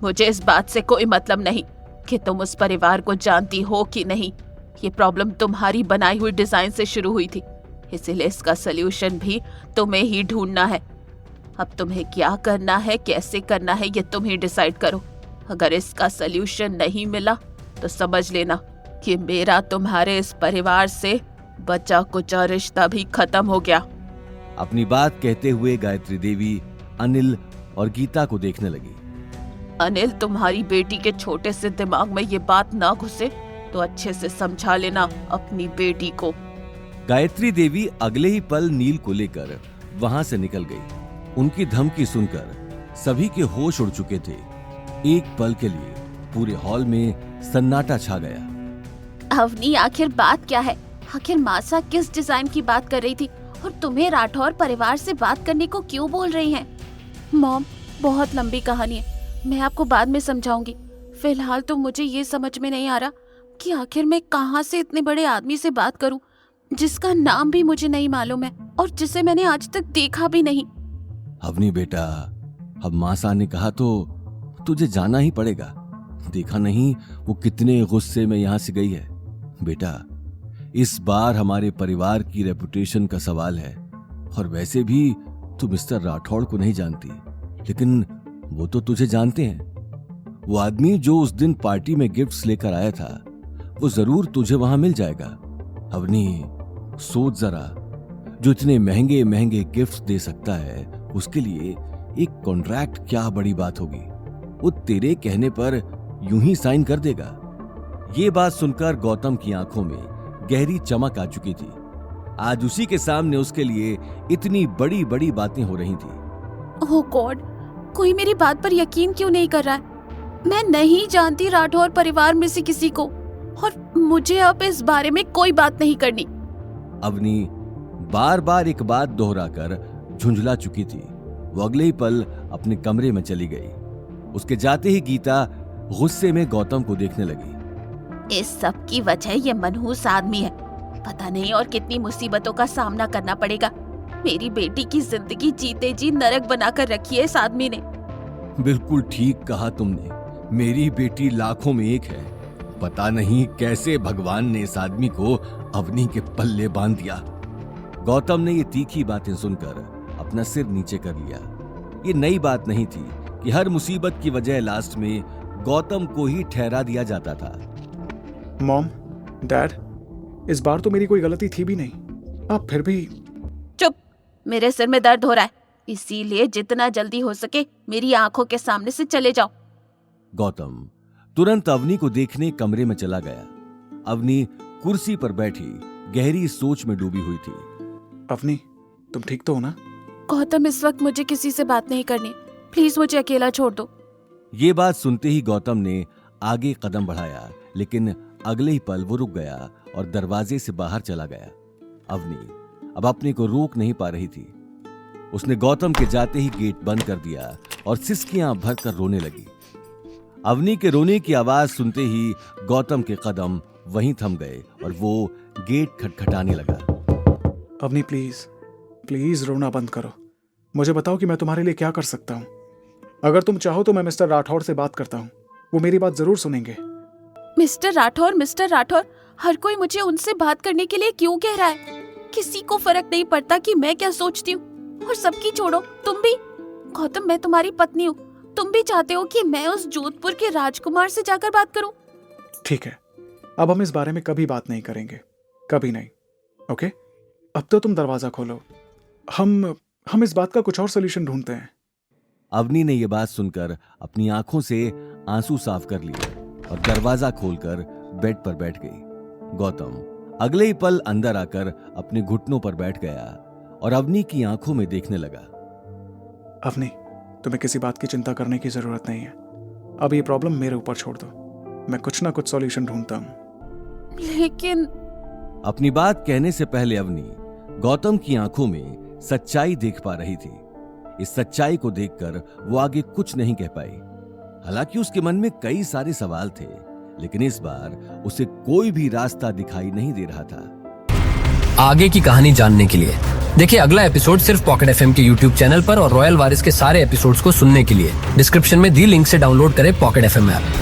मुझे इस बात से कोई मतलब नहीं कि तुम उस परिवार को जानती हो कि नहीं। ये प्रॉब्लम तुम्हारी बनाई हुई डिजाइन से शुरू हुई थी, इसीलिए इसका सलूशन भी तुम्हें ही ढूंढना है। अब तुम्हें क्या करना है, कैसे करना है, ये तुम ही डिसाइड करो। अगर इसका सलूशन नहीं मिला तो समझ लेना कि मेरा तुम्हारे इस परिवार से बचा कुचा रिश्ता भी खत्म हो गया। अपनी बात कहते हुए गायत्री देवी अनिल और गीता को देखने लगी। अनिल, तुम्हारी बेटी के छोटे से दिमाग में ये बात ना घुसे तो अच्छे से समझा लेना अपनी बेटी को। गायत्री देवी अगले ही पल नील को लेकर वहां से निकल गई। उनकी धमकी सुनकर सभी के होश उड़ चुके थे। एक पल के लिए पूरे हॉल में सन्नाटा छा गया। अवनी, आखिर बात क्या है? आखिर मासा किस डिजाइन की बात कर रही थी और तुम्हें राठौर परिवार से बात करने को क्यों बोल रही हैं? मॉम, बहुत लंबी कहानी है, मैं आपको बाद में समझाऊंगी। फिलहाल तो मुझे ये समझ में नहीं आ रहा कि आखिर मैं कहाँ से इतने बड़े आदमी से बात करूं जिसका नाम भी मुझे नहीं मालूम है और जिसे मैंने आज तक देखा भी नहीं। अवनी बेटा, अब मासा ने कहा तो तुझे जाना ही पड़ेगा। देखा नहीं वो कितने गुस्से में यहाँ से गई है। बेटा, इस बार हमारे परिवार की रेपुटेशन का सवाल है, और वैसे भी तू मिस्टर राठौड़ को नहीं जानती, लेकिन वो तो तुझे जानते हैं। वो आदमी जो उस दिन पार्टी में गिफ्ट्स लेकर आया था, वो जरूर तुझे वहां मिल जाएगा। अवनी, सोच जरा, जो इतने महंगे महंगे गिफ्ट्स दे सकता है, उसके लिए एक कॉन्ट्रैक्ट क्या बड़ी बात होगी। वो तेरे कहने पर यूं ही साइन कर देगा। ये बात सुनकर गौतम की आंखों में गहरी चमक आ चुकी थी। आज उसी के सामने उसके लिए इतनी बड़ी बड़ी बातें हो रही थी। ओह गॉड, कोई मेरी बात पर यकीन क्यों नहीं कर रहा है? मैं नहीं जानती राठौर परिवार में से किसी को, और मुझे अब इस बारे में कोई बात नहीं करनी। अवनी बार बार एक बात दोहराकर झुंझला चुकी थी। वो अगले ही पल अपने कमरे में चली गई। उसके जाते ही गीता गुस्से में गौतम को देखने लगी। इस सब की वजह ये मनहूस आदमी है। पता नहीं और कितनी मुसीबतों का सामना करना पड़ेगा। मेरी बेटी की जिंदगी जीते जी नरक बनाकर रखी है इस आदमी ने। बिल्कुल ठीक कहा तुमने। मेरी बेटी लाखों में एक है। पता नहीं कैसे भगवान ने इस आदमी को अवनी के पल्ले बांध दिया। गौतम ने ये तीखी बातें सुनकर अपना सिर नीचे कर लिया। ये नई बात नहीं थी कि हर मुसीबत की वजह लास्ट में गौतम को ही ठहरा दिया जाता था। मॉम, डैड, इस बार तो मेरी कोई गलती थी भी नहीं। आप फिर भी। चुप, मेरे सिर में दर्द हो रहा है, इसीलिए जितना जल्दी हो सके मेरी आंखों के सामने से चले जाओ। गौतम तुरंत अवनी को देखने कमरे में चला गया। अवनी कुर्सी पर बैठी गहरी सोच में डूबी हुई थी। अवनी, तुम ठीक तो हो ना? गौतम, इस वक्त मुझे किसी से बात नहीं करनी, प्लीज मुझे अकेला छोड़ दो। ये बात सुनते ही गौतम ने आगे कदम बढ़ाया, लेकिन अगले ही पल वो रुक गया और दरवाजे से बाहर चला गया। अवनी अब अपने को रोक नहीं पा रही थी। उसने गौतम के जाते ही गेट बंद कर दिया और सिसकियां भरकर रोने लगी। अवनी के रोने की आवाज सुनते ही गौतम के कदम वहीं थम गए और वो गेट खटखटाने लगा। अवनी, प्लीज प्लीज रोना बंद करो। मुझे बताओ कि मैं तुम्हारे लिए क्या कर सकता हूँ। अगर तुम चाहो तो मैं मिस्टर राठौर से बात करता हूँ, वो मेरी बात जरूर सुनेंगे। मिस्टर राठौर, हर कोई मुझे उनसे बात करने के लिए क्यों कह रहा है? किसी को फर्क नहीं पड़ता कि मैं क्या सोचती हूँ। और सबकी छोड़ो, तुम भी। गौतम, मैं तुम्हारी पत्नी हूँ, तुम भी चाहते हो कि मैं उस जोधपुर के राजकुमार से जाकर बात करूं? ठीक है, अब हम इस बारे में कभी बात नहीं करेंगे, कभी नहीं। ओके, अब तो तुम दरवाजा खोलो। हम इस बात का कुछ और सोल्यूशन ढूंढते हैं। अवनी ने यह बात सुनकर अपनी आंखों से आंसू साफ कर लिए और दरवाजा खोलकर बेड पर बैठ गई। गौतम अगले ही पल अंदर आकर अपने घुटनों पर बैठ गया और अवनी की आंखों में देखने लगा। अवनी, तुम्हें किसी बात की चिंता करने की जरूरत नहीं है। अब ये प्रॉब्लम मेरे ऊपर छोड़ दो, मैं कुछ ना कुछ सॉल्यूशन ढूंढता हूं। लेकिन अपनी बात कहने से पहले अवनी गौतम की आंखों में सच्चाई देख पा रही थी। इस सच्चाई को देखकर वो आगे कुछ नहीं कह पाई। हालांकि उसके मन में कई सारे सवाल थे, लेकिन इस बार उसे कोई भी रास्ता दिखाई नहीं दे रहा था। आगे की कहानी जानने के लिए देखिए अगला एपिसोड सिर्फ पॉकेट एफएम के यूट्यूब चैनल पर और रॉयल वारिस के सारे एपिसोड्स को सुनने के लिए डिस्क्रिप्शन में दी लिंक से डाउनलोड करें पॉकेट एफएम ऐप।